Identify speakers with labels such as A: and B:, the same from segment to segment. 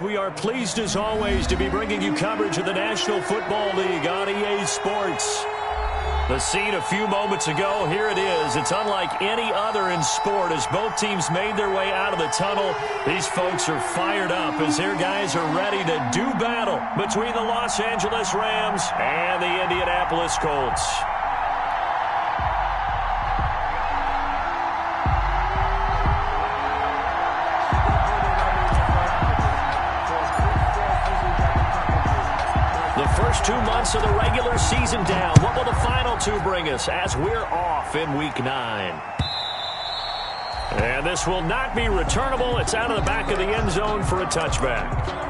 A: We are pleased as always to be bringing you coverage of the National Football League on EA Sports. The scene a few moments ago, here it is. It's unlike any other in sport as both teams made their way out of the tunnel. These folks are fired up as their guys are ready to do battle between the Los Angeles Rams and the Indianapolis Colts. First 2 months of the regular season down. What will the final two bring us as we're off in Week 9? And this will not be returnable. It's out of the back of the end zone for a touchback.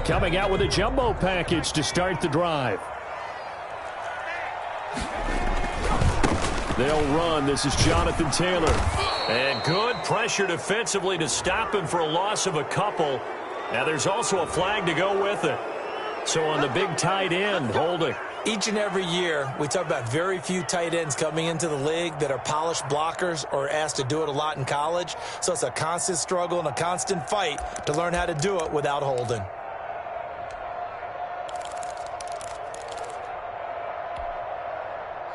A: Coming out with a jumbo package to start the drive. They'll run. This is Jonathan Taylor. And good pressure defensively to stop him for a loss of a couple. Now there's also a flag to go with it. So on the big tight end, holding.
B: Each and every year, we talk about very few tight ends coming into the league that are polished blockers or asked to do it a lot in college. So it's a constant struggle and a constant fight to learn how to do it without holding.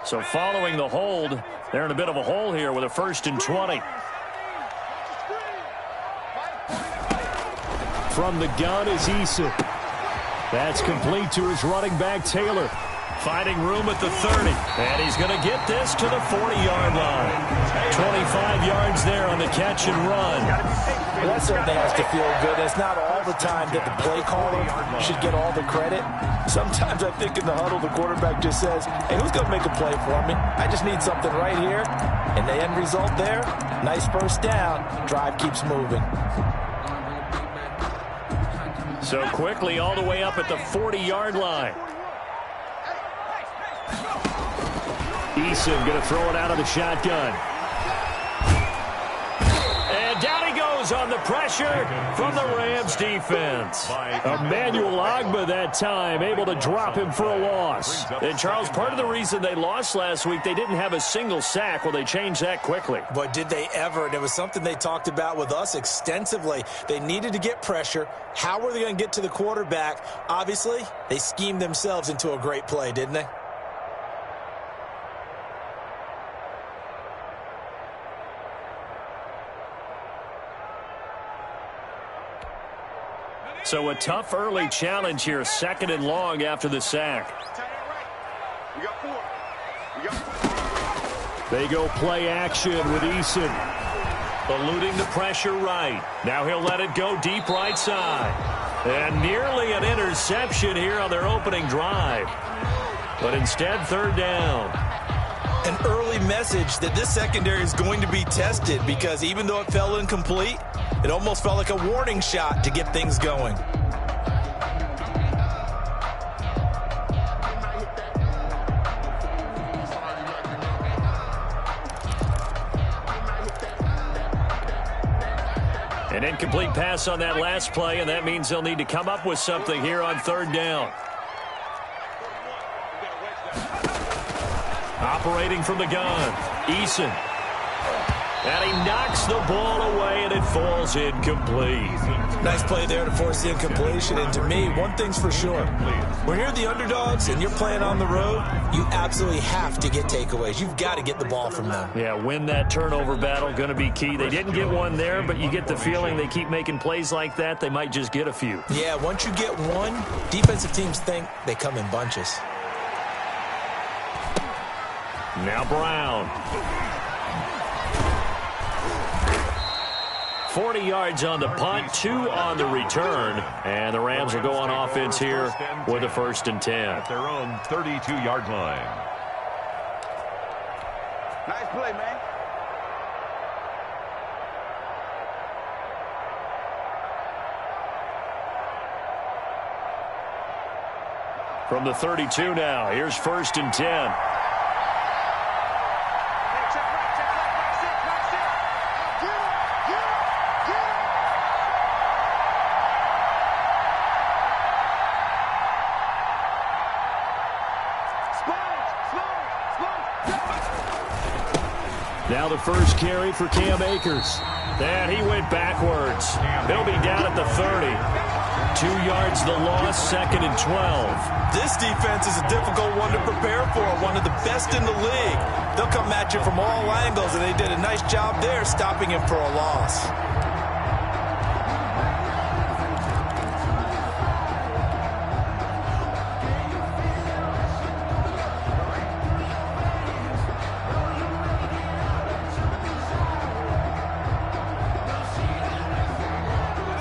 A: So following the hold, they're in a bit of a hole here with a 1st and 20. From the gun is Eason. That's complete to his running back, Taylor. Finding room at the 30. And he's going to get this to the 40-yard line. 25 yards there on the catch and run.
B: Well, that certainly has to feel good. It's not all the time that the play caller should get all the credit. Sometimes I think in the huddle, the quarterback just says, hey, who's going to make a play for me? I just need something right here. And the end result there, nice first down. Drive keeps moving.
A: So quickly all the way up at the 40-yard line. Eason going to throw it out of the shotgun. And down he goes on the pressure from the Rams defense. Emmanuel Ogbah that time able to drop him for a loss. And Charles, part of the reason they lost last week, they didn't have a single sack. Well, they changed that quickly.
B: But did they ever? And it was something they talked about with us extensively. They needed to get pressure. How were they going to get to the quarterback? Obviously, they schemed themselves into a great play, didn't they?
A: So a tough early challenge here, 2nd and long after the sack. They go play action with Eason. Eluding the pressure right. Now he'll let it go deep right side. And nearly an interception here on their opening drive. But instead, 3rd down.
B: An early message that this secondary is going to be tested because even though it fell incomplete, it almost felt like a warning shot to get things going.
A: An incomplete pass on that last play, and that means they'll need to come up with something here on 3rd down. Operating from the gun, Eason. And he knocks the ball away, and it falls incomplete.
B: Nice play there to force the incompletion. And to me, one thing's for sure. When you're the underdogs and you're playing on the road, you absolutely have to get takeaways. You've got to get the ball from them.
A: Yeah, win that turnover battle, going to be key. They didn't get one there, but you get the feeling they keep making plays like that, they might just get a few.
B: Yeah, once you get one, defensive teams think they come in bunches.
A: Now Brown. 40 yards on the punt, 2 on the return. And the Rams will go on offense here with a 1st and 10.
C: At their own 32-yard line.
D: Nice play, man.
A: From the 32 now, here's 1st and 10. Now the first carry for Cam Akers. And he went backwards. He'll be down at the 30. 2 yards the loss, 2nd and 12.
B: This defense is a difficult one to prepare for, one of the best in the league. They'll come at you from all angles, and they did a nice job there stopping him for a loss.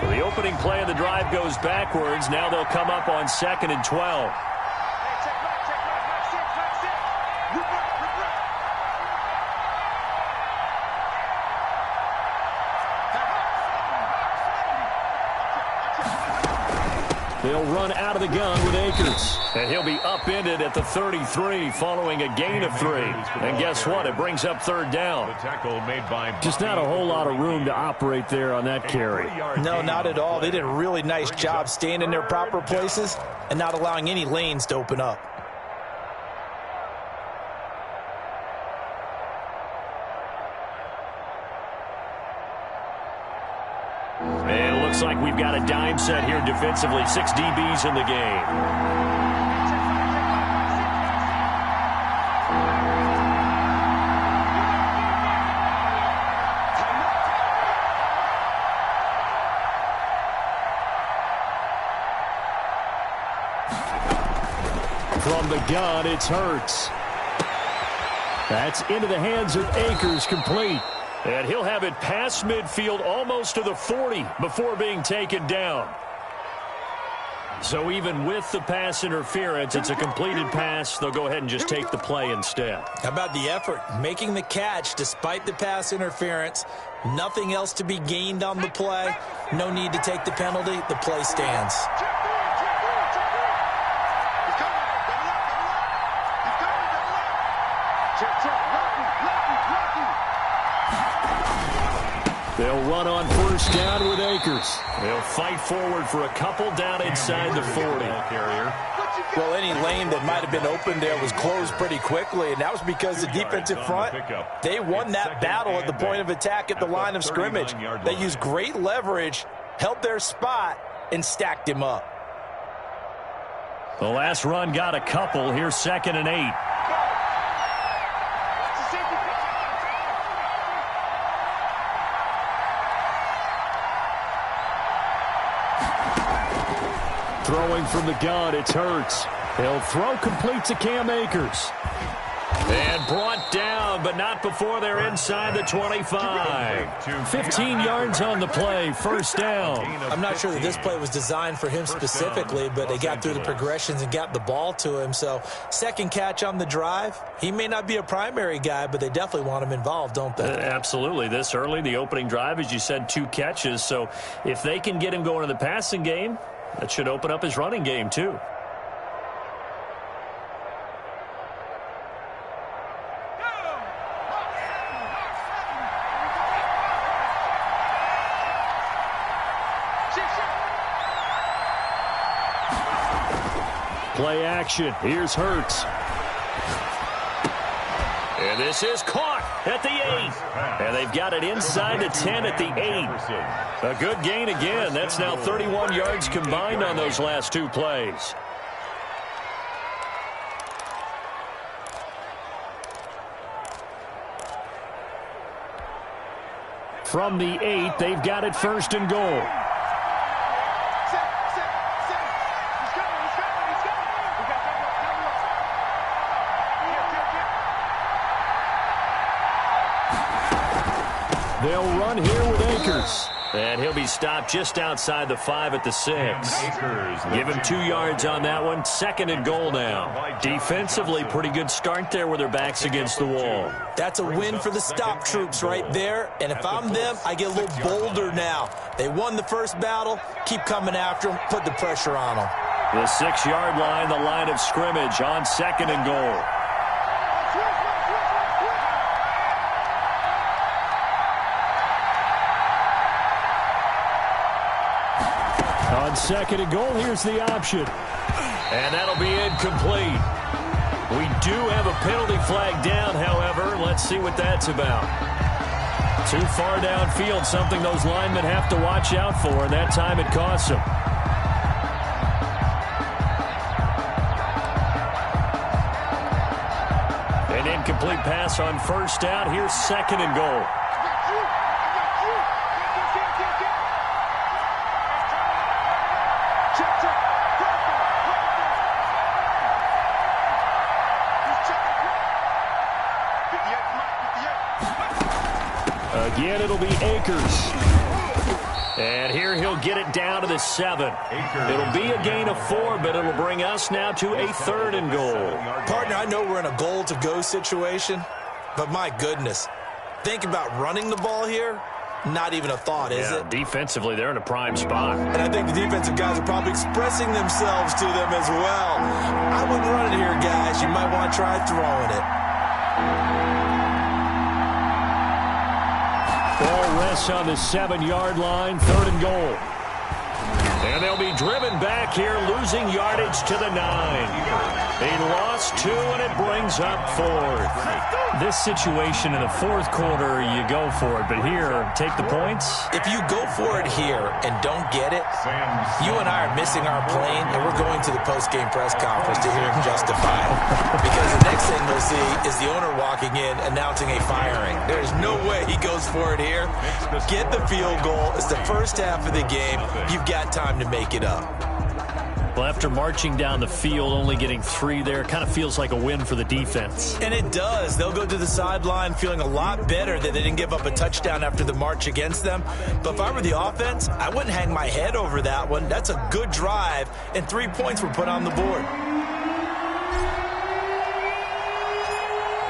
A: The opening play of the drive goes backwards. Now they'll come up on 2nd and 12. They'll run out of the gun with Akers. And he'll be upended at the 33 following a gain of 3. And guess what? It brings up 3rd down. Just not a whole lot of room to operate there on that carry.
B: No, not at all. They did a really nice job staying in their proper places and not allowing any lanes to open up.
A: And it looks like we've got a dime set here defensively. 6 DBs in the game. From the gun, it's Hurts. That's into the hands of Akers, complete. And he'll have it past midfield almost to the 40 before being taken down. So even with the pass interference, it's a completed pass. They'll go ahead and just take the play instead.
B: How about the effort? Making the catch despite the pass interference. Nothing else to be gained on the play. No need to take the penalty. The play stands.
A: They'll run on 1st down with Akers. They'll fight forward for a couple down inside the 40.
B: Well, any lane that might have been open there was closed pretty quickly, and that was because the defensive front, they won that battle at the point of attack at the line of scrimmage. They used great leverage, held their spot, and stacked him up.
A: The last run got a couple. Here's 2nd and 8. Throwing from the gun, it's Hurts. He'll throw complete to Cam Akers. And brought down, but not before they're inside the 25. 15 yards on the play, 1st down.
B: I'm not sure that this play was designed for him specifically, but they got through the progressions and got the ball to him. So 2nd catch on the drive. He may not be a primary guy, but they definitely want him involved, don't they?
A: Absolutely. This early, the opening drive, as you said, 2 catches. So if they can get him going in the passing game, that should open up his running game, too. Play action. Here's Hurts. And this is caught at the 8. And they've got it inside the 10 at the 8. A good gain again. That's now 31 yards combined on those last 2 plays. From the 8, they've got it 1st and goal. They'll run here with Akers. And he'll be stopped just outside the 5 at the 6. Give him 2 yards on that one. 2nd and goal now. Defensively, pretty good start there with their backs against the wall.
B: That's a win for the stop troops right there. And if I'm them, I get a little bolder now. They won the first battle. Keep coming after them. Put the pressure on them.
A: The 6-yard line, the line of scrimmage on 2nd and goal. On 2nd and goal, here's the option. And that'll be incomplete. We do have a penalty flag down, however. Let's see what that's about. Too far downfield, something those linemen have to watch out for, and that time it costs them. An incomplete pass on first down. Here's second and goal. Again, it'll be Akers. And here he'll get it down to the 7. It'll be a gain of 4, but it'll bring us now to a third and goal.
B: Partner, I know we're in a goal-to-go situation, but my goodness, think about running the ball here. Not even a thought, is it?
A: Defensively, they're in a prime spot.
B: And I think the defensive guys are probably expressing themselves to them as well. I wouldn't run it here, guys. You might want to try throwing it.
A: Ball rests on the 7-yard line, third and goal. And they'll be driven back here, losing yardage to the 9. They lost 2, and it brings up 4th. This situation in the fourth quarter, you go for it. But here, take the points.
B: If you go for it here and don't get it, you and I are missing our plane, and we're going to the post-game press conference to hear him justify it. Because the next thing we'll see is the owner walking in announcing a firing. There's no way he goes for it here. Get the field goal. It's the first half of the game. You've got time to make it up.
A: Well, after marching down the field, only getting 3 there, kind of feels like a win for the defense.
B: And it does. They'll go to the sideline feeling a lot better that they didn't give up a touchdown after the march against them. But if I were the offense, I wouldn't hang my head over that one. That's a good drive, and 3 points were put on the board.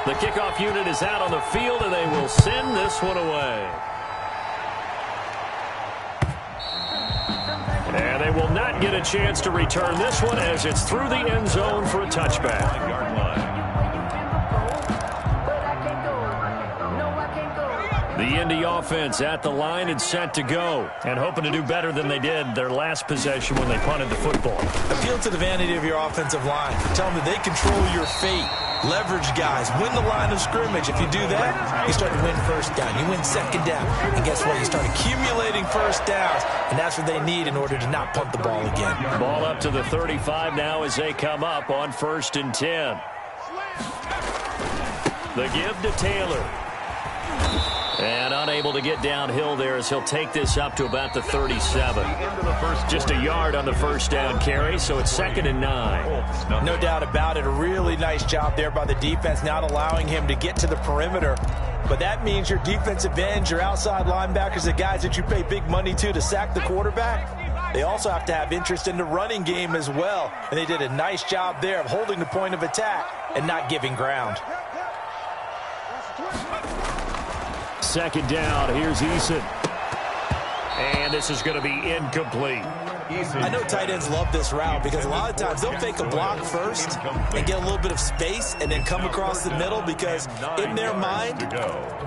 A: The kickoff unit is out on the field, and they will send this one away. And they will not get a chance to return this one as it's through the end zone for a touchback. The Indy offense at the line and set to go, and hoping to do better than they did their last possession when they punted the football.
B: Appeal to the vanity of your offensive line. Tell them that they control your fate. Leverage guys. Win the line of scrimmage. If you do that, you start to win first down. You win second down. And guess what? You start accumulating first downs. And that's what they need in order to not punt the ball again.
A: Ball up to the 35 now as they come up on 1st and 10. The give to Taylor. And unable to get downhill there as he'll take this up to about the 37. Just a yard on the first down carry, so it's 2nd and 9.
B: No doubt about it. A really nice job there by the defense, not allowing him to get to the perimeter. But that means your defensive ends, your outside linebackers, the guys that you pay big money to sack the quarterback, they also have to have interest in the running game as well. And they did a nice job there of holding the point of attack and not giving ground.
A: 2nd down. Here's Eason. And this is going to be incomplete.
B: I know tight ends love this route because a lot of times they'll fake a block first and get a little bit of space and then come across the middle because in their mind,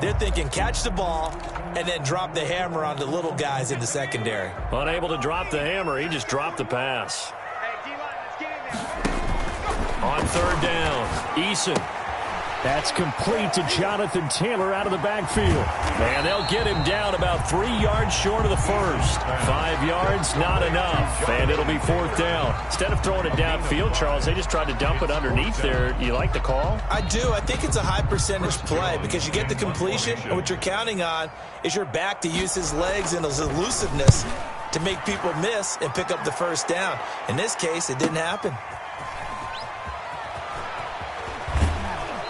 B: they're thinking catch the ball and then drop the hammer on the little guys in the secondary.
A: Unable to drop the hammer, he just dropped the pass. On 3rd down, Eason. That's complete to Jonathan Taylor out of the backfield. And they'll get him down about 3 yards short of the first. 5 yards, not enough. And it'll be 4th down. Instead of throwing it downfield, Charles, they just tried to dump it underneath there. You like the call?
B: I do. I think it's a high percentage play because you get the completion, and what you're counting on is your back to use his legs and his elusiveness to make people miss and pick up the first down. In this case, it didn't happen.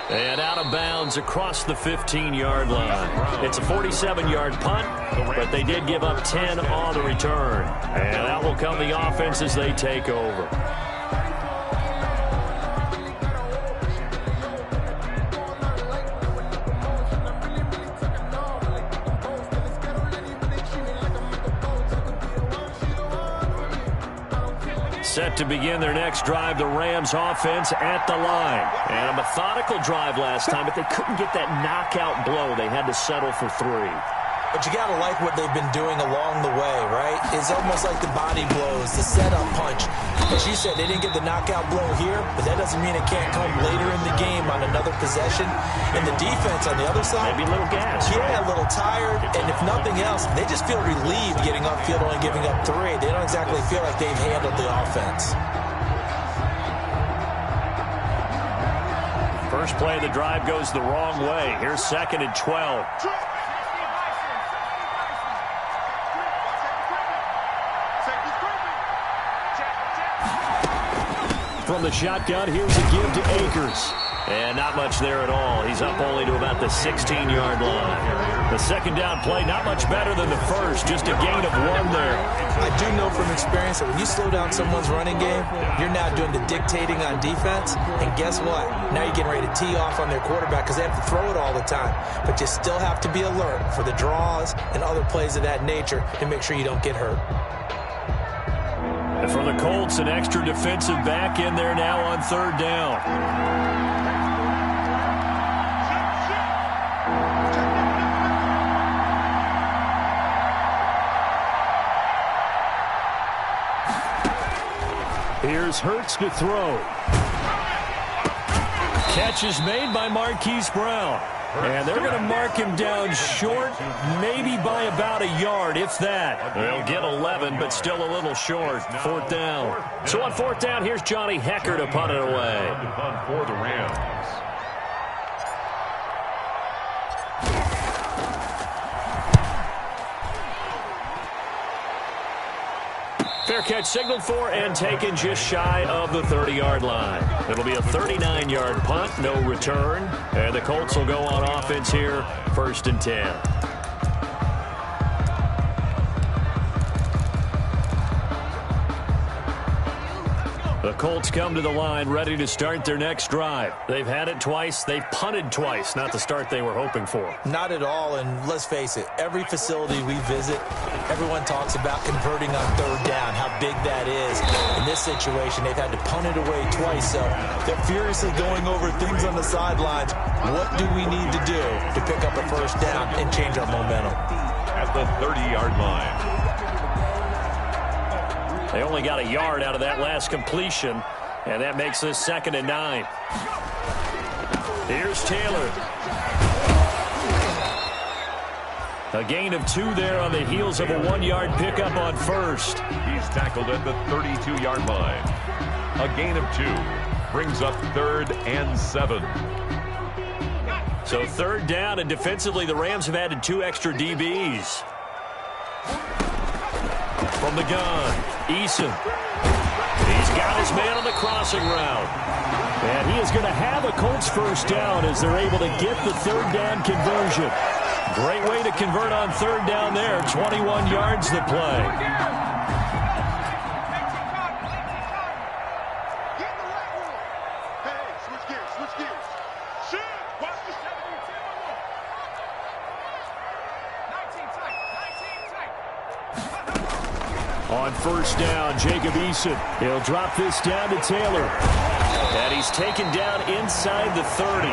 A: And out of bounds across the 15-yard line. It's a 47-yard punt, but they did give up 10 on the return. And that will come the offense as they take over. Set to begin their next drive, the Rams offense at the line. And a methodical drive last time, but they couldn't get that knockout blow. They had to settle for 3.
B: But you got to like what they've been doing along the way, right? It's almost like the body blows, the setup punch. As you said, they didn't get the knockout blow here, but that doesn't mean it can't come later in the game on another possession. And the defense on the other side,
A: maybe a little gas.
B: Yeah, a little tired. And if nothing else, they just feel relieved getting upfield, only giving up 3. They don't exactly feel like they've handled the offense.
A: First play of the drive goes the wrong way. Here's 2nd and 12. From the shotgun, here's a give to Akers. And not much there at all. He's up only to about the 16-yard line. The second down play, not much better than the first. Just a gain of 1 there.
B: I do know from experience that when you slow down someone's running game, you're now doing the dictating on defense. And guess what? Now you're getting ready to tee off on their quarterback because they have to throw it all the time. But you still have to be alert for the draws and other plays of that nature to make sure you don't get hurt.
A: And for the Colts, an extra defensive back in there now on 3rd down. Here's Hurts to throw. Catch is made by Marquise Brown. And they're going to mark him down short, maybe by about a yard, if that. They'll get 11, but still a little short. 4th down. So on 4th down, here's Johnny Hecker to punt it away.
C: For the Rams.
A: Fair catch signaled for and taken just shy of the 30-yard line. It'll be a 39-yard punt, no return. And the Colts will go on offense here, 1st and 10. The Colts come to the line ready to start their next drive. They've had it twice. They've punted twice. Not the start they were hoping for.
B: Not at all, and let's face it, every facility we visit, everyone talks about converting on 3rd down, how big that is. In this situation, they've had to punt it away twice, so they're furiously going over things on the sidelines. What do we need to do to pick up a 1st down and change our momentum?
C: At the 30-yard line.
A: They only got a yard out of that last completion, and that makes this 2nd and 9. Here's Taylor. A gain of 2 there on the heels of a 1-yard pickup on 1st.
C: He's tackled at the 32-yard line. A gain of 2 brings up 3rd and 7.
A: So 3rd down, and defensively the Rams have added 2 extra DBs. From the gun, Eason. He's got his man on the crossing route. And he is going to have a Colts 1st down as they're able to get the 3rd down conversion. Great way to convert on 3rd down there. 21 yards to play. On 1st down, Jacob Eason. He'll drop this down to Taylor. And he's taken down inside the 30.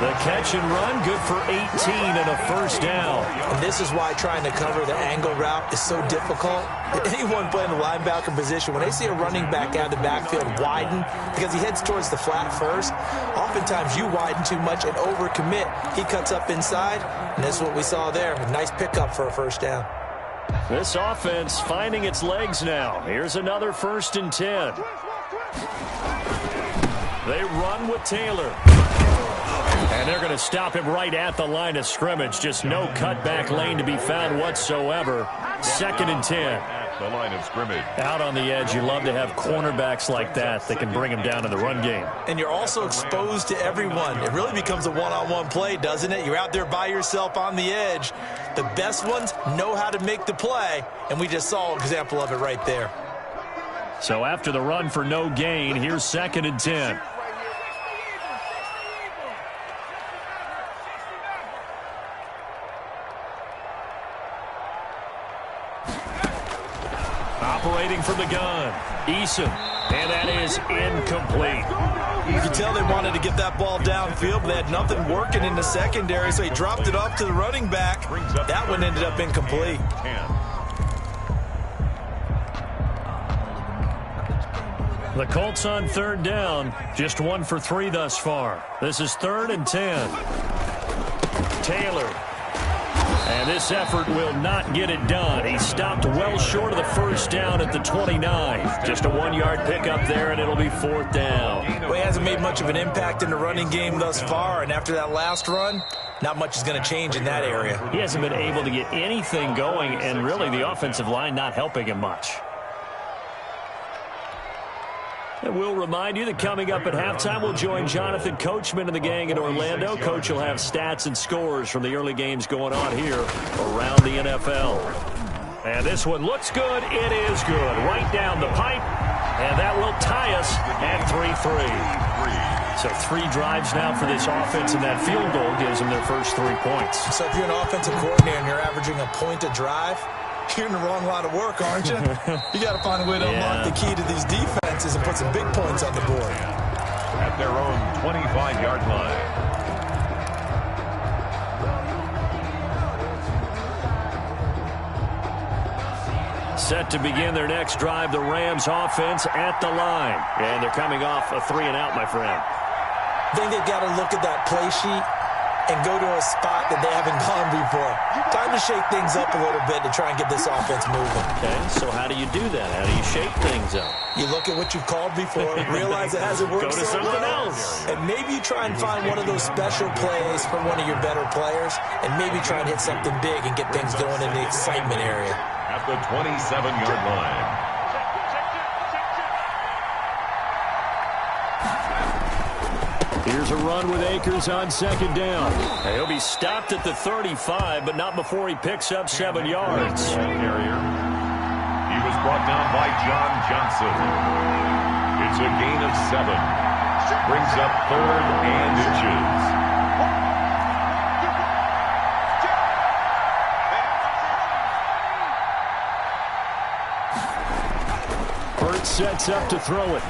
A: The catch and run, good for 18 and a 1st down.
B: And this is why trying to cover the angle route is so difficult. Anyone playing the linebacker position, when they see a running back out of the backfield widen, because he heads towards the flat first, oftentimes you widen too much and overcommit. He cuts up inside, and that's what we saw there. A nice pickup for a 1st down.
A: This offense finding its legs now. Here's another 1st and 10. They run with Taylor. And they're going to stop him right at the line of scrimmage. Just no cutback lane to be found whatsoever. 2nd and 10.
C: The line of scrimmage.
A: Out on the edge, you love to have cornerbacks like that can bring him down in the run game.
B: And you're also exposed to everyone. It really becomes a one-on-one play, doesn't it? You're out there by yourself on the edge. The best ones know how to make the play, and we just saw an example of it right there.
A: So after the run for no gain, here's 2nd and 10. Operating from the gun, Eason, and that is incomplete.
B: You could tell they wanted to get that ball downfield, but they had nothing working in the secondary, so he dropped it off to the running back. That one ended up incomplete.
A: The Colts on third down, just 1 for 3 thus far. This is 3rd and 10. Taylor. And this effort will not get it done. He stopped well short of the first down at the 29. Just a 1-yard pickup there, and it'll be 4th down.
B: Well, he hasn't made much of an impact in the running game thus far, and after that last run, not much is going to change in that area.
A: He hasn't been able to get anything going, and really the offensive line not helping him much. And we'll remind you that coming up at halftime, we'll join Jonathan Coachman and the gang in Orlando. Coach will have stats and scores from the early games going on here around the NFL. And this one looks good. It is good. Right down the pipe. And that will tie us at 3-3. So 3 drives now for this offense, and that field goal gives them their first 3 points.
B: So if you're an offensive coordinator and you're averaging a point a drive, you're in the wrong line of work, aren't you? You got to find a way to unlock the key to these defenses and put some big points on the board.
C: At their own 25-yard line.
A: Set to begin their next drive, the Rams offense at the line. And they're coming off a 3-and-out, my friend.
B: I think they've got to look at that play sheet and go to a spot that they haven't gone before. Time to shake things up a little bit to try and get this offense moving.
A: Okay, so how do you do that? How do you shake things up?
B: You look at what you've called before, realize it hasn't worked
A: Go to
B: so
A: something
B: well,
A: else.
B: and maybe you try and find one of those special plays from one of your better players, and maybe try and hit something big and get things going in the excitement area.
C: At the 27-yard line.
A: Here's a run with Akers on 2nd down. And he'll be stopped at the 35, but not before he picks up 7 yards.
C: He was brought down by John Johnson. It's a gain of 7. Brings up 3rd and inches.
A: Hurts sets up to throw it.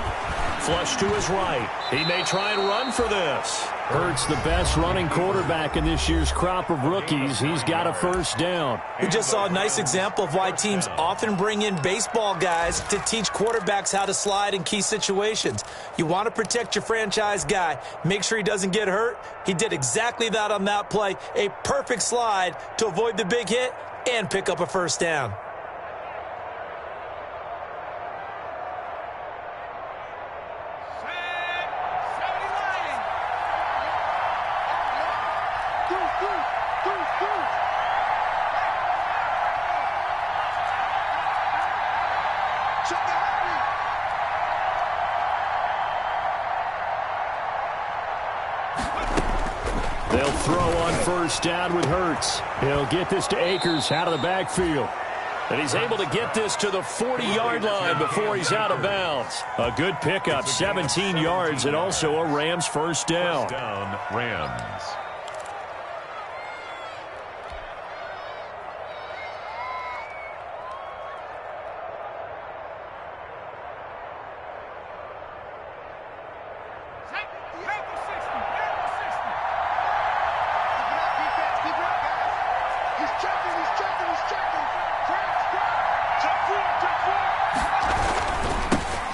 A: Flush to his right. He may try and run for this. Hurts the best running quarterback in this year's crop of rookies. He's got a first down.
B: We just saw a nice example of why teams often bring in baseball guys to teach quarterbacks how to slide in key situations. You want to protect your franchise guy. Make sure he doesn't get hurt. He did exactly that on that play. A perfect slide to avoid the big hit and pick up a first down.
A: They'll throw on first down with Hurts. He'll get this to Akers out of the backfield. And he's able to get this to the 40-yard line before he's out of bounds. A good pickup, 17 yards, and also a Rams first down.
C: First down, Rams.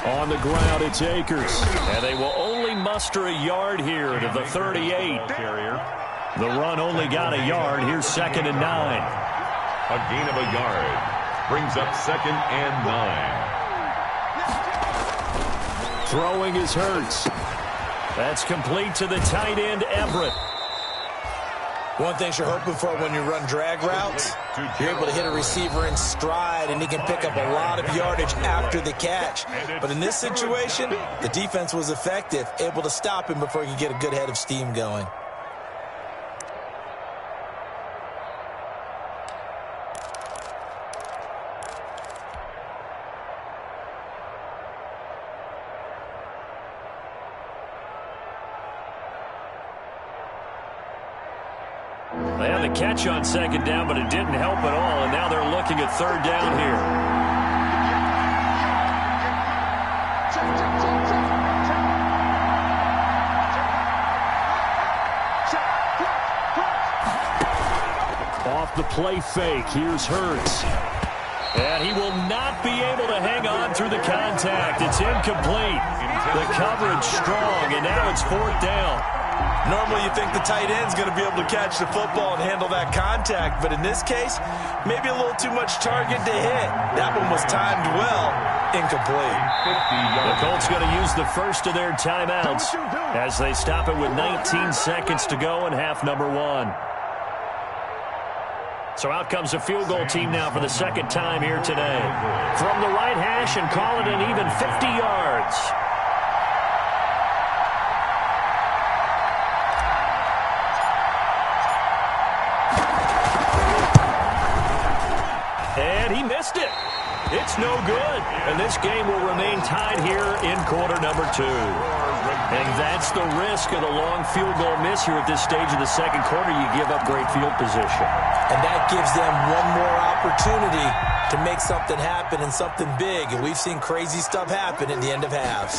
A: On the ground, it's Akers. And they will only muster a yard here to the 38. The run only got a yard. Here's 2nd and 9.
C: A gain of a yard. Brings up 2nd and 9.
A: Throwing is Hurts. That's complete to the tight end, Everett.
B: One thing you're hoping for when you run drag routes, you're able to hit a receiver in stride, and he can pick up a lot of yardage after the catch. But in this situation, the defense was effective, able to stop him before he could get a good head of steam going.
A: They had the catch on 2nd down, but it didn't help at all, and now they're looking at 3rd down here. off the play fake. Here's Hurts. And he will not be able to hang on through the contact. It's incomplete. The coverage strong, and now it's 4th down.
B: Normally you think the tight end's going to be able to catch the football and handle that contact, but in this case, maybe a little too much target to hit. That one was timed well, incomplete.
A: The Colts going to use the first of their timeouts as they stop it with 19 seconds to go in half number 1. So out comes a field goal team now for the second time here today. From the right hash and call it an even 50 yards. And he missed it. It's no good. And this game will remain tied here in quarter number 2. And that's the risk of the long field goal miss here at this stage of the second quarter. You give up great field position.
B: And that gives them one more opportunity to make something happen and something big. And we've seen crazy stuff happen at the end of halves.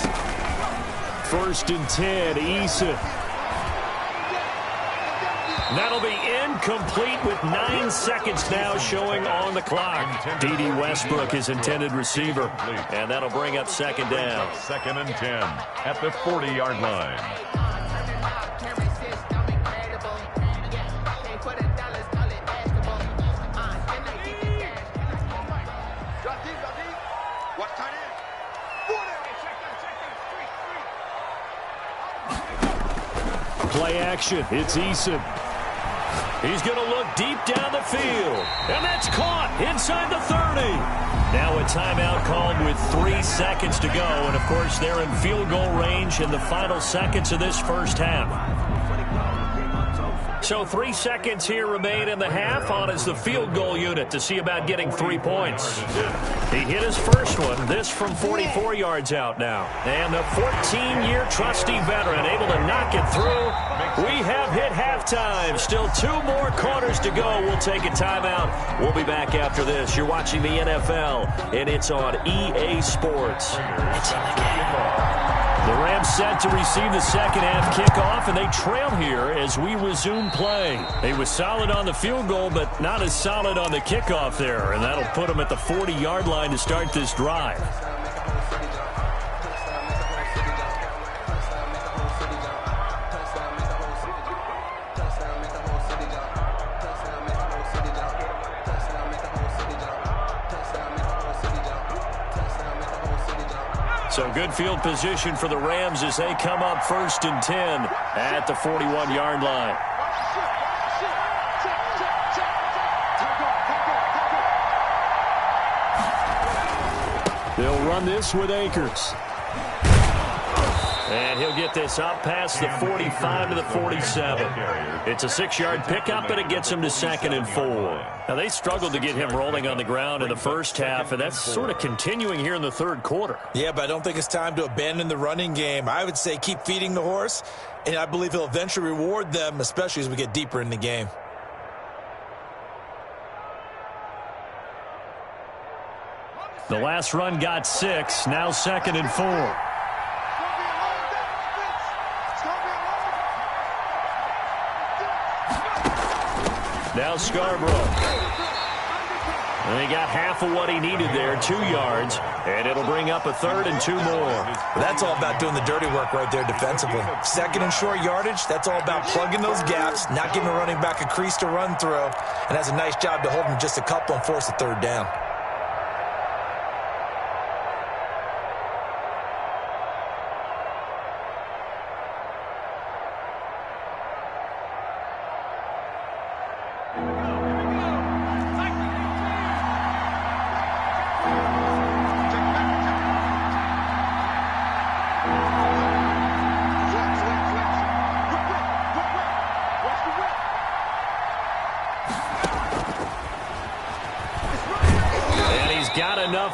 A: 1st and 10, Eason. That'll be incomplete with 9 seconds now showing on the clock. D.D. Westbrook, his intended receiver. And that'll bring up 2nd down.
C: 2nd and 10 at the 40-yard line.
A: Play action. It's Eason. He's going to look deep down the field. And that's caught inside the 30. Now a timeout called with 3 seconds to go. And, of course, they're in field goal range in the final seconds of this first half. So 3 seconds here remain in the half on as the field goal unit to see about getting 3 points. He hit his first one, this from 44 yards out now. And the 14-year trusty veteran able to knock it through. We have hit halftime. Still 2 more quarters to go. We'll take a timeout. We'll be back after this. You're watching the NFL, and it's on EA Sports. It's in the game. The Rams set to receive the second half kickoff, and they trail here as we resume play. They was solid on the field goal, but not as solid on the kickoff there, and that'll put them at the 40-yard line to start this drive. So good field position for the Rams as they come up 1st and 10 at the 41-yard line. They'll run this with Akers. And he'll get this up past the 45 to the 47. It's a 6-yard pickup, and it gets him to 2nd and 4. Now, they struggled to get him rolling on the ground in the first half, and that's sort of continuing here in the third quarter.
B: Yeah, but I don't think it's time to abandon the running game. I would say keep feeding the horse, and I believe he'll eventually reward them, especially as we get deeper in the game.
A: The last run got 6, now 2nd and 4. Now Scarborough. And he got half of what he needed there, 2 yards, and it'll bring up a 3rd and 2 more.
B: That's all about doing the dirty work right there defensively. 2nd and short yardage, that's all about plugging those gaps, not giving a running back a crease to run through, and that's a nice job to hold him just a couple and force a 3rd down.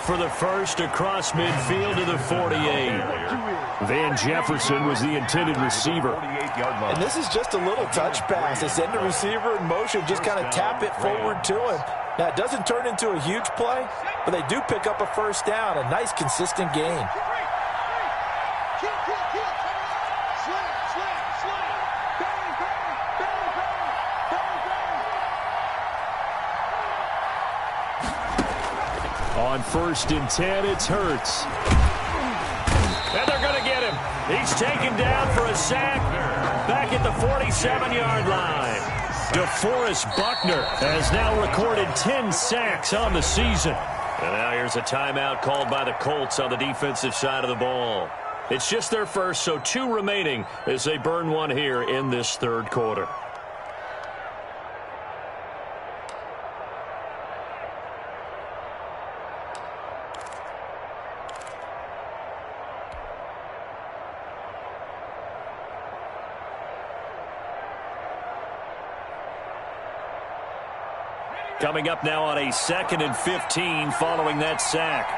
A: For the first across midfield to the 48. Van Jefferson was the intended receiver.
B: And this is just a little touch pass. They send the receiver in motion, just kind of tap it forward to him. Now, it doesn't turn into a huge play, but they do pick up a 1st down, a nice, consistent gain.
A: on 1st and 10. It's Hurts. And they're going to get him. He's taken down for a sack back at the 47-yard line. DeForest Buckner has now recorded 10 sacks on the season. And now here's a timeout called by the Colts on the defensive side of the ball. It's just their first, so 2 remaining as they burn one here in this 3rd quarter. Coming up now on a 2nd and 15 following that sack.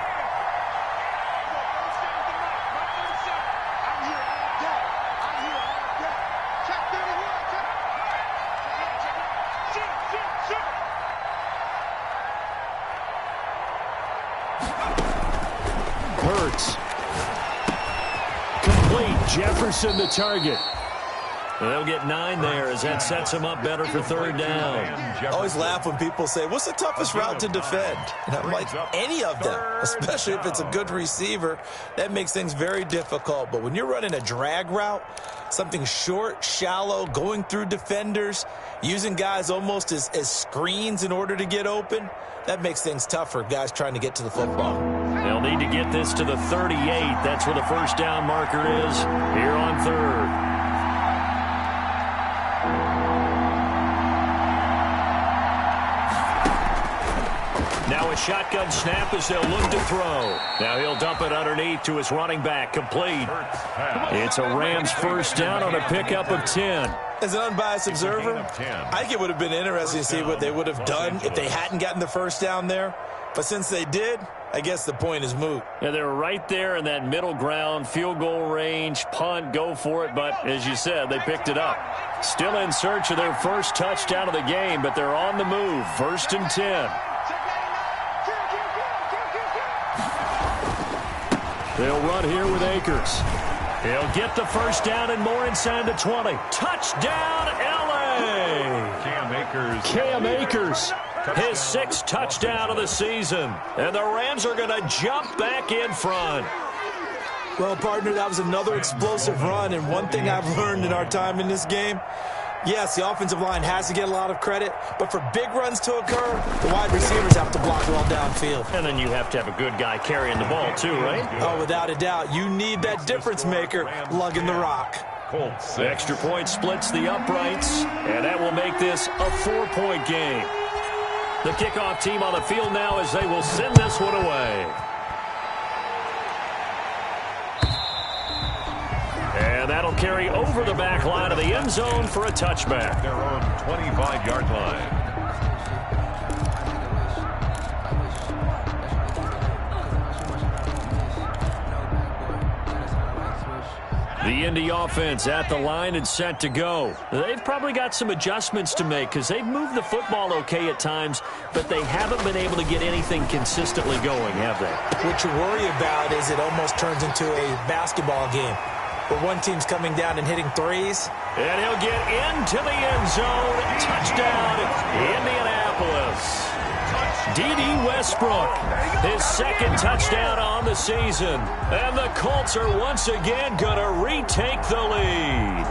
A: Hurts. Complete. Jefferson the target. They'll get 9 there as that sets them up better for 3rd down.
B: I always laugh when people say, what's the toughest route to defend? And I'm like, any of them, especially if it's a good receiver. That makes things very difficult. But when you're running a drag route, something short, shallow, going through defenders, using guys almost as screens in order to get open, that makes things tough for guys trying to get to the football.
A: They'll need to get this to the 38. That's where the 1st down marker is here on 3rd. Now a shotgun snap as they'll look to throw. Now he'll dump it underneath to his running back. Complete. It's a Rams 1st down on a pickup of 10.
B: As an unbiased observer, I think it would have been interesting to see what they would have done if they hadn't gotten the 1st down there. But since they did, I guess the point is moot.
A: Yeah, they're right there in that middle ground, field goal range, punt, go for it. But as you said, they picked it up. Still in search of their 1st touchdown of the game, but they're on the move. 1st and 10. They'll run here with Akers. He'll get the 1st down and more inside the 20. Touchdown, L.A. Cam Akers. His 6th touchdown of the season. And the Rams are going to jump back in front.
B: Well, partner, that was another explosive run. And one thing I've learned in our time in this game, yes, the offensive line has to get a lot of credit, but for big runs to occur, the wide receivers have to block well downfield.
A: And then you have to have a good guy carrying the ball too, right?
B: Oh, without a doubt. You need that difference maker lugging the rock.
C: Colts.
A: The extra point splits the uprights, and that will make this a 4-point game. The kickoff team on the field now as they will send this one away. And that'll carry over the back line of the end zone for a touchback.
C: Their own 25-yard line.
A: The Indy offense at the line and set to go. They've probably got some adjustments to make because they've moved the football okay at times, but they haven't been able to get anything consistently going, have they?
B: What you worry about is it almost turns into a basketball game where one team's coming down and hitting threes.
A: And he'll get into the end zone. Touchdown, Indianapolis. D.D. Westbrook, his 2nd touchdown on the season. And the Colts are once again going to retake the lead.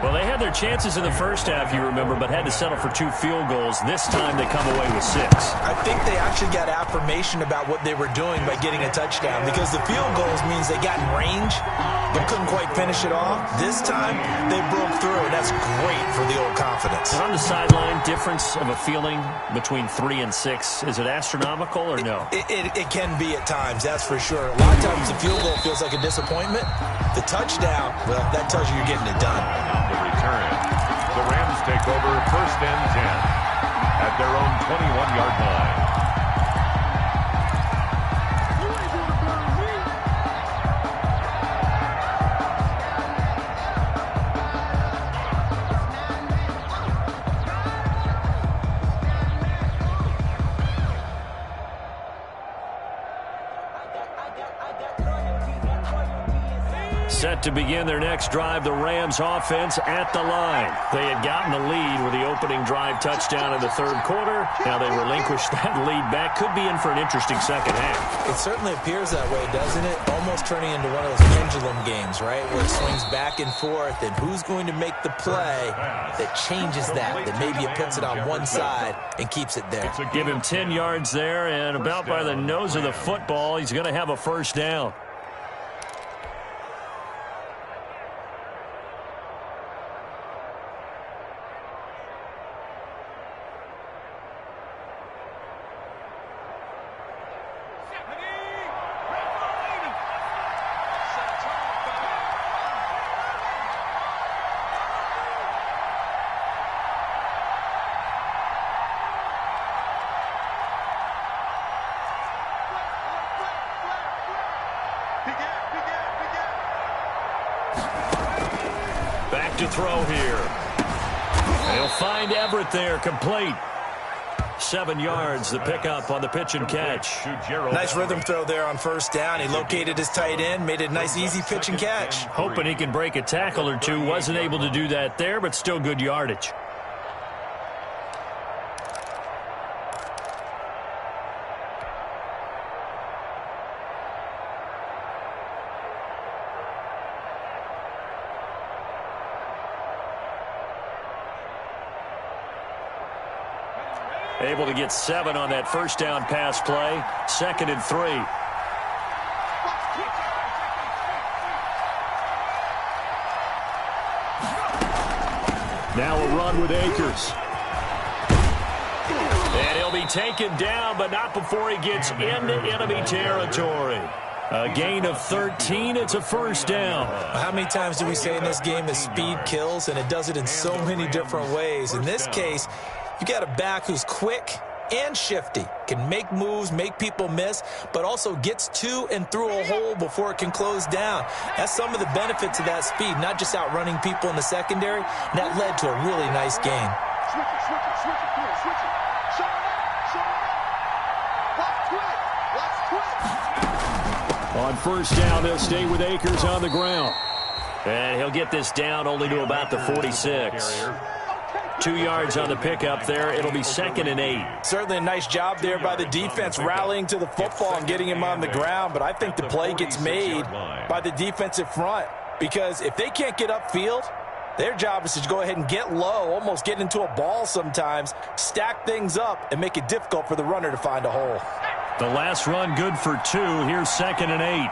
A: Well, they had their chances in the first half, you remember, but had to settle for 2 field goals. This time they come away with 6.
B: I think they actually got affirmation about what they were doing by getting a touchdown because the field goals means they got in range but couldn't quite finish it off. This time they broke through, and that's great for the old confidence.
A: And on the sideline, difference of a feeling between 3 and 6, is it astronomical or no?
B: It can be at times, that's for sure. A lot of times the field goal feels like a disappointment. The touchdown, well, that tells you you're getting it done.
C: The return. The Rams take over 1st and 10 at their own 21-yard line.
A: Set to begin their next drive, the Rams offense at the line. They had gotten the lead with the opening drive touchdown in the third quarter. Now they relinquished that lead back. Could be in for an interesting second half.
B: It certainly appears that way, doesn't it? Almost turning into one of those pendulum games, right, where it swings back and forth, and who's going to make the play that changes that maybe it puts it on one side and keeps it there.
A: Give him 10 yards there, and about by the nose of the football, he's going to have a first down. Back to throw here. He'll find Everett there, complete. 7 yards, the pickup on the pitch and catch.
B: Nice rhythm throw there on first down. He located his tight end, made it a nice, easy pitch and catch.
A: Hoping he can break a tackle or two. Wasn't able to do that there, but still good yardage. Able to get 7 on that first down pass play. 2nd and 3. Now a run with Akers. And he'll be taken down, but not before he gets into enemy territory. A gain of 13. It's a first down.
B: How many times do we say in this game that speed kills, and it does it in so many different ways? In this case, you got a back who's quick and shifty, can make moves, make people miss, but also gets to and through a hole before it can close down. That's some of the benefits of that speed, not just outrunning people in the secondary. And that led to a really nice game.
A: On first down, they'll stay with Akers on the ground. And he'll get this down only to about the 46. 2 yards on the pickup there. It'll be 2nd and 8.
B: Certainly a nice job there by the defense rallying to the football and getting him on the ground, but I think the play gets made by the defensive front, because if they can't get upfield, their job is to go ahead and get low, almost get into a ball sometimes, stack things up, and make it difficult for the runner to find a hole.
A: The last run good for 2. Here's 2nd and 8.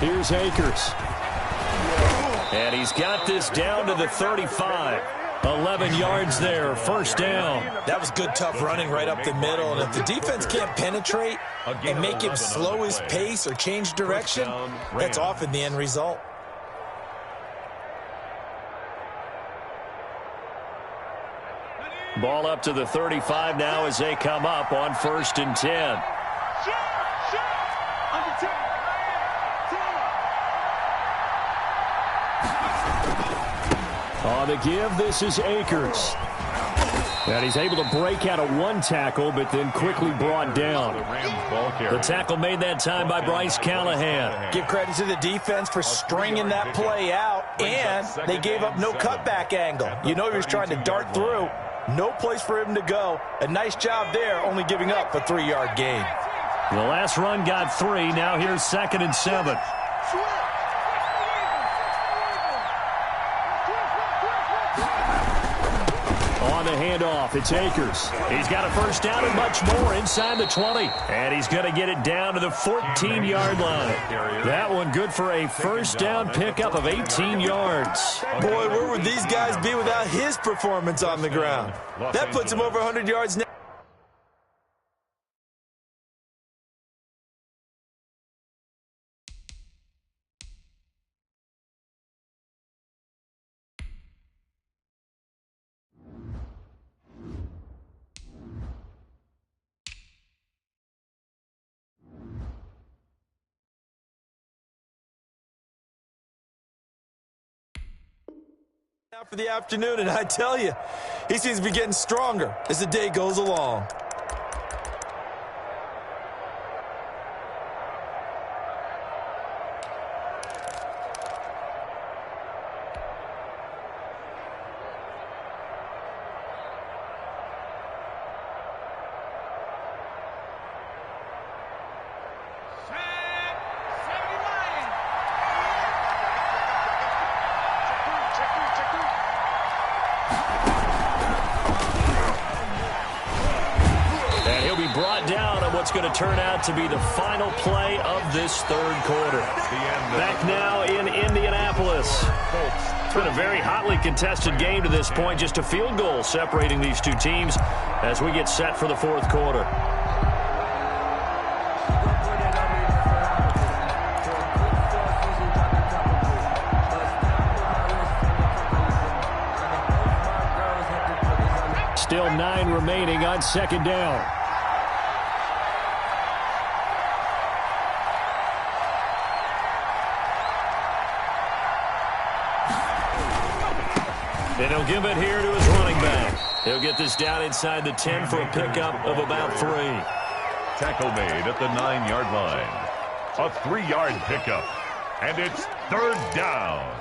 A: Here's Akers. And he's got this down to the 35. 11 yards there, first down.
B: That was good, tough running right up the middle. And if the defense can't penetrate and make him slow his pace or change direction, that's often the end result.
A: Ball up to the 35 now as they come up on 1st and 10. On the give, this is Akers. And he's able to break out of one tackle, but then quickly brought down. The tackle made that time by Bryce Callahan.
B: Give credit to the defense for stringing that play out, and they gave up no cutback angle. You know he was trying to dart through. No place for him to go. A nice job there, only giving up a 3-yard gain.
A: The last run got 3. Now here's 2nd and 7. On the handoff, it's Akers. He's got a first down and much more inside the 20. And he's going to get it down to the 14-yard line. That one good for a first down pickup of 18 yards.
B: Boy, where would these guys be without his performance on the ground? That puts him over 100 yards now. For the afternoon, and I tell you, he seems to be getting stronger as the day goes along.
A: Going to turn out to be the final play of this third quarter. Back now in Indianapolis. It's been a very hotly contested game to this point. Just a field goal separating these two teams as we get set for the fourth quarter. Still 9 remaining on second down. And he'll give it here to his running back. He'll get this down inside the 10 for a pickup of about 3.
C: Tackle made at the 9-yard line. A 3-yard pickup. And it's third down.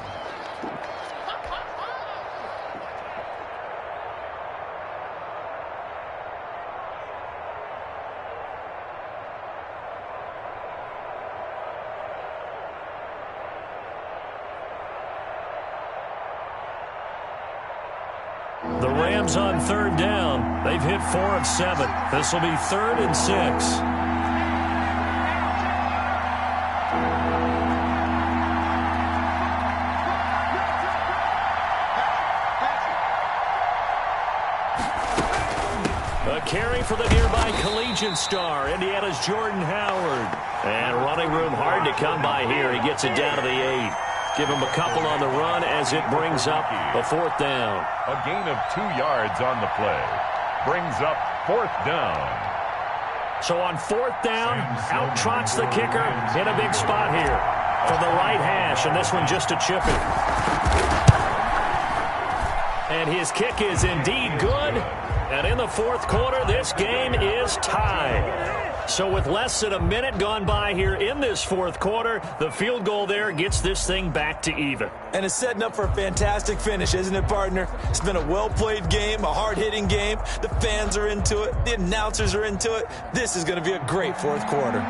A: The Rams on third down. They've hit 4 of 7. This will be 3rd and 6. A carry for the nearby collegiate star, Indiana's Jordan Howard. And running room hard to come by here. He gets it down to the 8. Give him a couple on the run as it brings up a 4th down.
C: A gain of 2 yards on the play. Brings up 4th down.
A: So on 4th down, out trots the kicker in a big spot here from the right hash, and this one just a chip it. And his kick is indeed good. And in the fourth quarter, this game is tied. So with less than a minute gone by here in this fourth quarter, the field goal there gets this thing back to even.
B: And it's setting up for a fantastic finish, isn't it, partner? It's been a well-played game, a hard-hitting game. The fans are into it. The announcers are into it. This is going to be a great fourth quarter.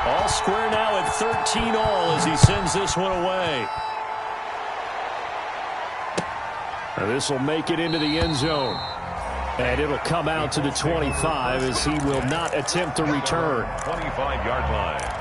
A: All square now at 13 all as he sends this one away. Now this will make it into the end zone. And it'll come out to the 25 as he will not attempt to return.
C: 25-yard line.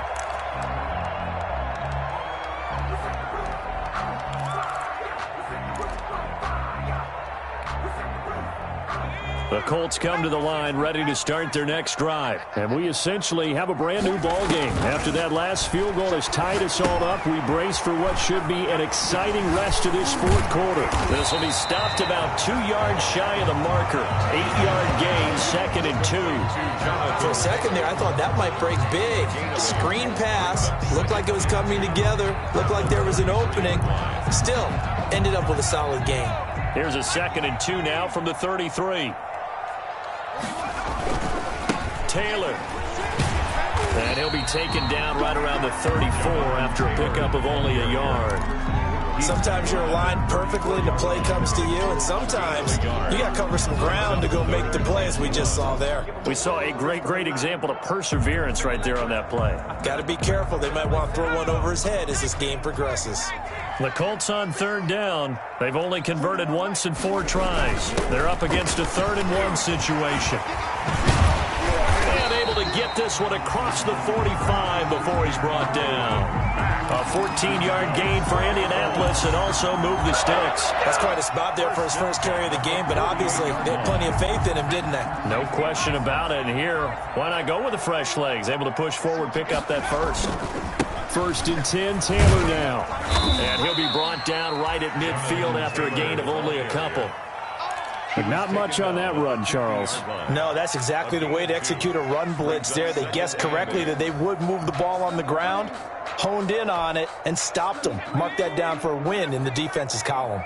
A: The Colts come to the line ready to start their next drive. And we essentially have a brand new ball game. After that last field goal has tied us all up, we brace for what should be an exciting rest of this fourth quarter. This will be stopped about 2 yards shy of the marker. 8-yard gain, 2nd and 2.
B: For a second there, I thought that might break big. Screen pass. Looked like it was coming together. Looked like there was an opening. Still, ended up with a solid gain.
A: Here's a 2nd and 2 now from the 33. Taylor. And he'll be taken down right around the 34 after a pickup of only a yard.
B: Sometimes you're aligned perfectly and the play comes to you, and sometimes you got to cover some ground to go make the play, as we just saw there.
A: We saw a great example of perseverance right there on that play.
B: Got to be careful. They might want to throw one over his head as this game progresses.
A: The Colts on third down. They've only converted once in 4 tries. They're up against a 3rd and 1 situation. And able to get this one across the 45 before he's brought down. A 14-yard gain for Indianapolis and also move the sticks.
B: That's quite a spot there for his first carry of the game, but obviously they had plenty of faith in him, didn't they?
A: No question about it. And here, why not go with the fresh legs? Able to push forward, pick up that first. 1st and 10, Taylor now. And he'll be brought down right at midfield after a gain of only a couple. But not much on that run, Charles.
B: No, that's exactly the way to execute a run blitz there. They guessed correctly that they would move the ball on the ground, honed in on it, and stopped them. Mark that down for a win in the defense's column.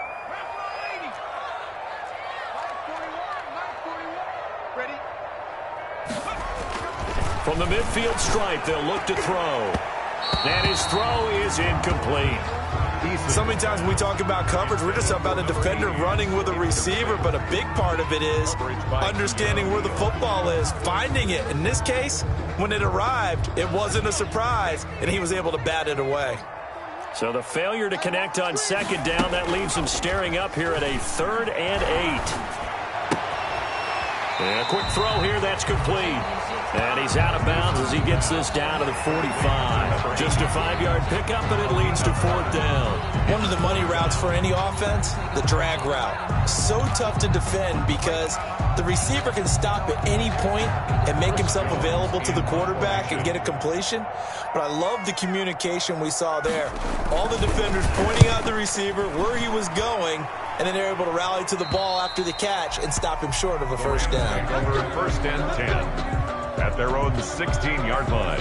A: From the midfield stripe, they'll look to throw. And his throw is incomplete.
B: So many times when we talk about coverage, we're just about a defender running with a receiver, but a big part of it is understanding where the football is, finding it. In this case, when it arrived, it wasn't a surprise, and he was able to bat it away.
A: So the failure to connect on second down, that leaves him staring up here at a 3rd and 8. And a quick throw here, that's complete. And he's out of bounds as he gets this down to the 45. Just a 5-yard pickup, and it leads to 4th down.
B: One of the money routes for any offense, the drag route. So tough to defend because the receiver can stop at any point and make himself available to the quarterback and get a completion. But I love the communication we saw there. All the defenders pointing out the receiver, where he was going, and then they're able to rally to the ball after the catch and stop him short of a first down.
C: Over 1st and 10 at their own 16-yard line.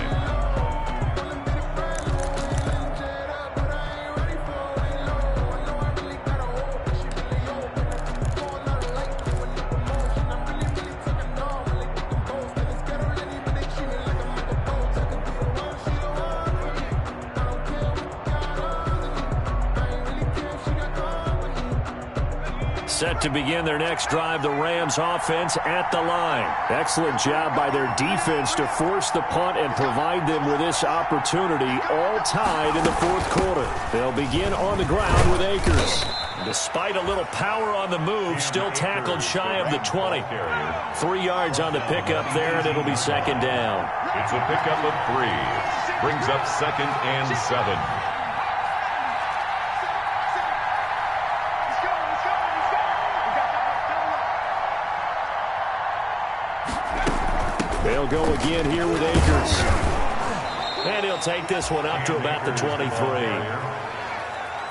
A: Set to begin their next drive, the Rams offense at the line. Excellent job by their defense to force the punt and provide them with this opportunity, all tied in the 4th quarter. They'll begin on the ground with Akers. Despite a little power on the move, still tackled shy of the 20. 3 yards on the pickup there, and it'll be 2nd down.
C: It's a pickup of 3. Brings up 2nd and 7.
A: They'll go again here with Akers. And he'll take this one up to about the 23.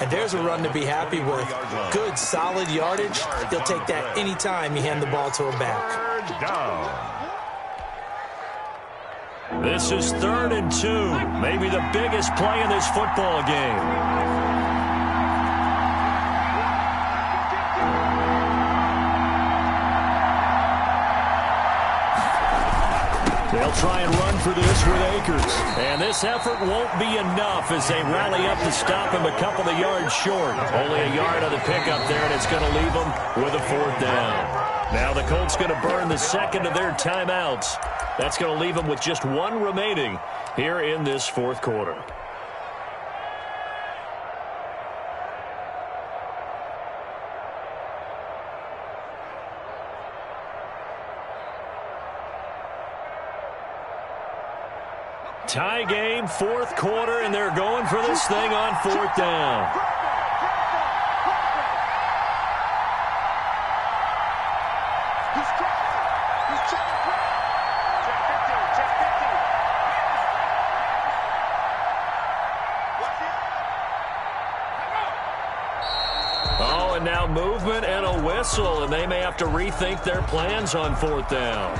B: And there's a run to be happy with. Good, solid yardage. He'll take that anytime you hand the ball to him back.
A: This is 3rd and 2. Maybe the biggest play in this football game. They'll try and run for this with Akers. And this effort won't be enough as they rally up to stop him a couple of yards short. Only a yard on the pickup there, and it's going to leave them with a 4th down. Now the Colts going to burn the 2nd of their timeouts. That's going to leave them with just 1 remaining here in this 4th quarter. Tie game, 4th quarter, and they're going for this thing on 4th down. Oh, and now movement and a whistle, and they may have to rethink their plans on 4th down.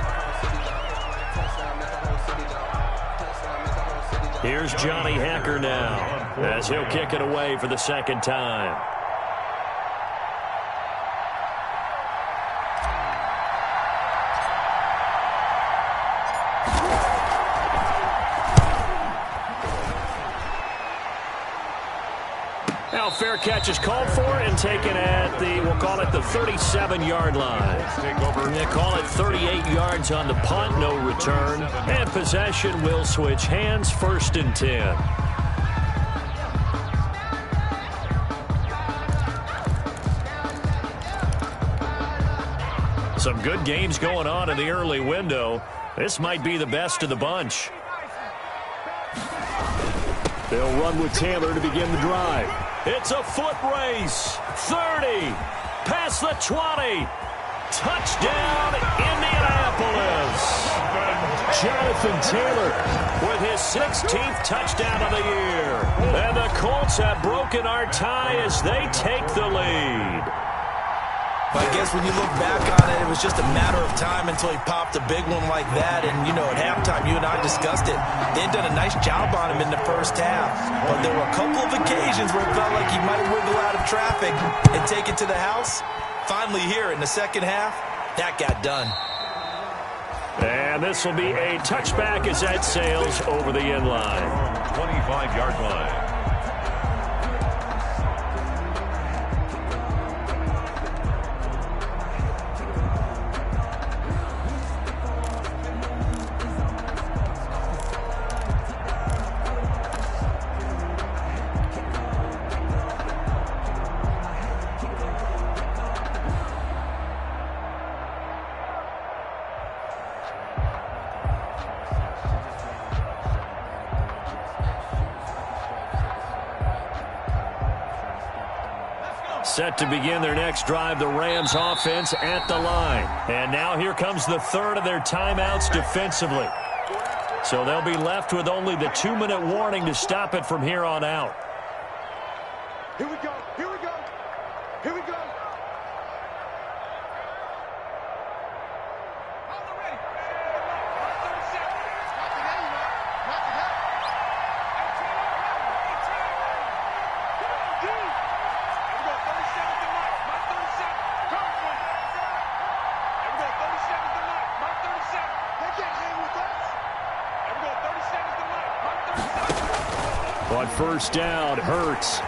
A: Here's Johnny Hacker now as he'll kick it away for the 2nd time. Now fair catch is called for and taken at the, we'll call it the 37-yard line. They call it 38 yards on the punt, no return. And possession will switch hands, 1st and 10. Some good games going on in the early window. This might be the best of the bunch. They'll run with Taylor to begin the drive. It's a foot race. 30. Past the 20. Touchdown, Indianapolis. Jonathan Taylor with his 16th touchdown of the year. And the Colts have broken our tie as they take the lead.
B: But I guess when you look back on it, it was just a matter of time until he popped a big one like that. And, you know, at halftime, you and I discussed it. They had done a nice job on him in the first half. But there were a couple of occasions where it felt like he might wiggle out of traffic and take it to the house. Finally here in the second half, that got done.
A: And this will be a touchback as that sails over the end line.
C: 25-yard line.
A: Set to begin their next drive, the Rams offense at the line. And now here comes the third of their timeouts defensively. So they'll be left with only the 2-minute warning to stop it from here on out.
D: Here we go, here we go, here we go.
A: On first down, Hurts.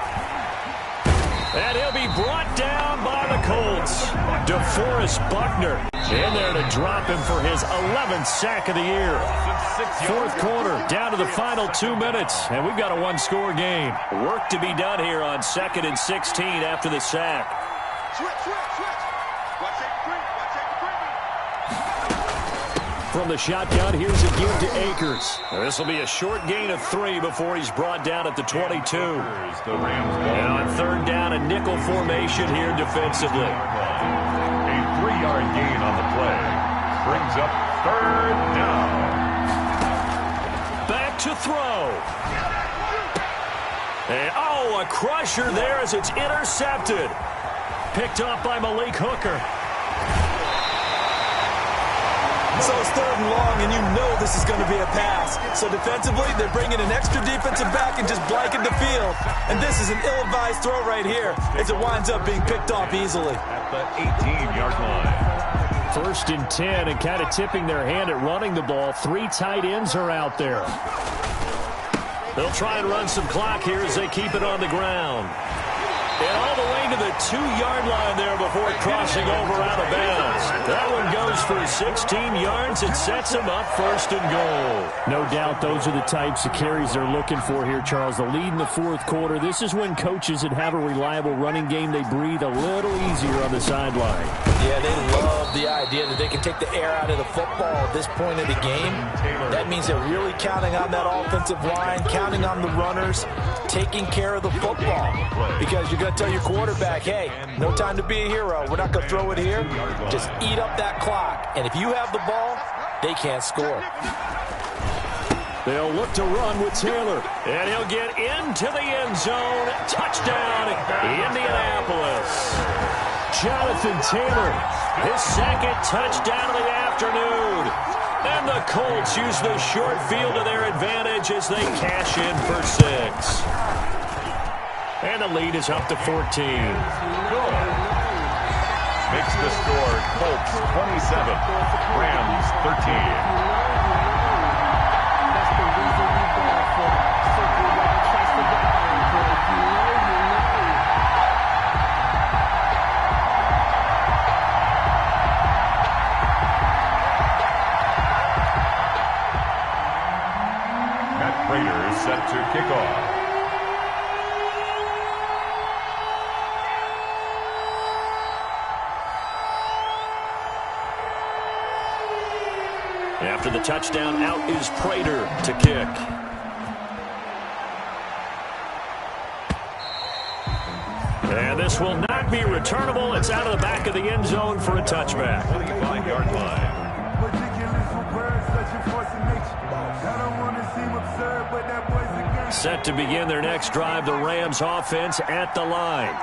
A: And he'll be brought down by the Colts. DeForest Buckner in there to drop him for his 11th sack of the year. Fourth quarter, down to the final 2 minutes, and we've got a one-score game. Work to be done here on 2nd and 16 after the sack.
D: Switch. Watch it, watch it.
A: From the shotgun, here's a give to Akers. This will be a short gain of 3 before he's brought down at the 22. And on third down, a nickel formation here defensively.
C: A 3-yard gain on the play. Brings up third down.
A: Back to throw. And, oh, a crusher there as it's intercepted. Picked off by Malik Hooker.
B: So it's third and long, and you know this is going to be a pass. So defensively, they're bringing an extra defensive back and just blanking the field. And this is an ill-advised throw right here as it winds up being picked off easily.
C: At the 18-yard line.
A: First and 10, and kind of tipping their hand at running the ball. 3 tight ends are out there. They'll try and run some clock here as they keep it on the ground. And all the way to the 2-yard line there before crossing over out of bounds. That one goes for 16 yards and sets them up first and goal.
E: No doubt those are the types of carries they're looking for here, Charles. The lead in the fourth quarter. This is when coaches that have a reliable running game, they breathe a little easier on the sideline.
B: Yeah, they love the idea that they can take the air out of the football at this point of the game. That means they're really counting on that offensive line, counting on the runners, taking care of the football. Because you're going to tell your quarterback, hey, no time to be a hero. We're not going to throw it here. Just eat up that clock. And if you have the ball, they can't score.
A: They'll look to run with Taylor. And he'll get into the end zone. Touchdown, Indianapolis. Jonathan Taylor, his second touchdown of the afternoon. And the Colts use the short field to their advantage as they cash in for 6. And the lead is up to 14.
C: Makes the score Colts 27, Rams 13. Raiders set to kick off.
A: After the touchdown, out is Prater to kick. And this will not be returnable. It's out of the back of the end zone for a touchback.
C: 25-yard line.
A: Set to begin their next drive, the Rams offense at the line.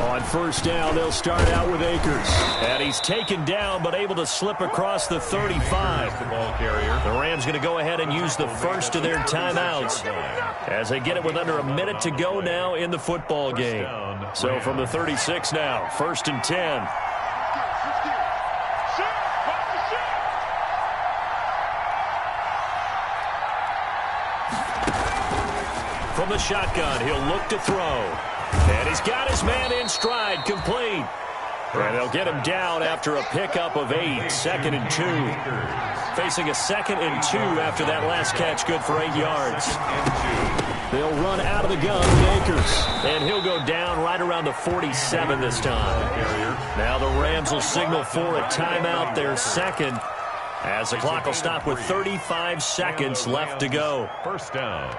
E: On first down, they'll start out with Akers. And he's taken down, but able to slip across the 35.
C: The ball carrier.
A: The Rams going to go ahead and use the first of their timeouts as they get it with under a minute to go now in the football game. So from the 36 now, 1st and 10. From the shotgun, he'll look to throw. And he's got his man in stride, complete. And they'll get him down after a pickup of 8, 2nd and 2. Facing a 2nd and 2 after that last catch, good for 8 yards. They'll run out of the gun with Akers. And he'll go down right around the 47 this time. Now the Rams will signal for a timeout, their second, as the clock will stop with 35 seconds left to go.
C: First down.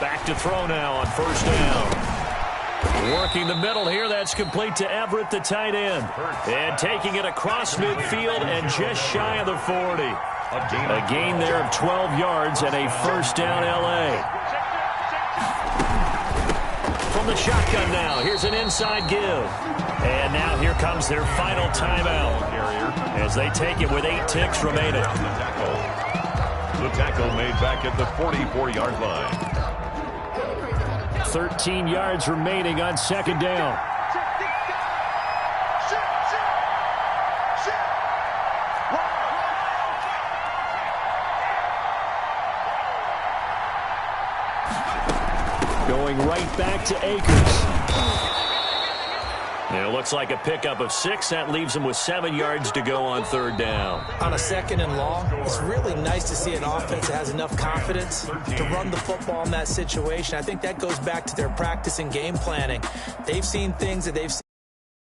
A: Back to throw now on first down. Working the middle here, that's complete to Everett, the tight end. And taking it across midfield and just shy of the 40. A gain there of 12 yards and a first down LA. From the shotgun now, here's an inside give. And now here comes their final timeout as they take it with 8 ticks remaining.
C: The tackle made back at the 44-yard line.
E: 13 yards remaining on second down. Going right back to Akers.
A: And it looks like a pickup of 6. That leaves them with 7 yards to go on third down.
B: On a 2nd and long, it's really nice to see an offense that has enough confidence to run the football in that situation. I think that goes back to their practice and game planning. They've seen things that they've seen.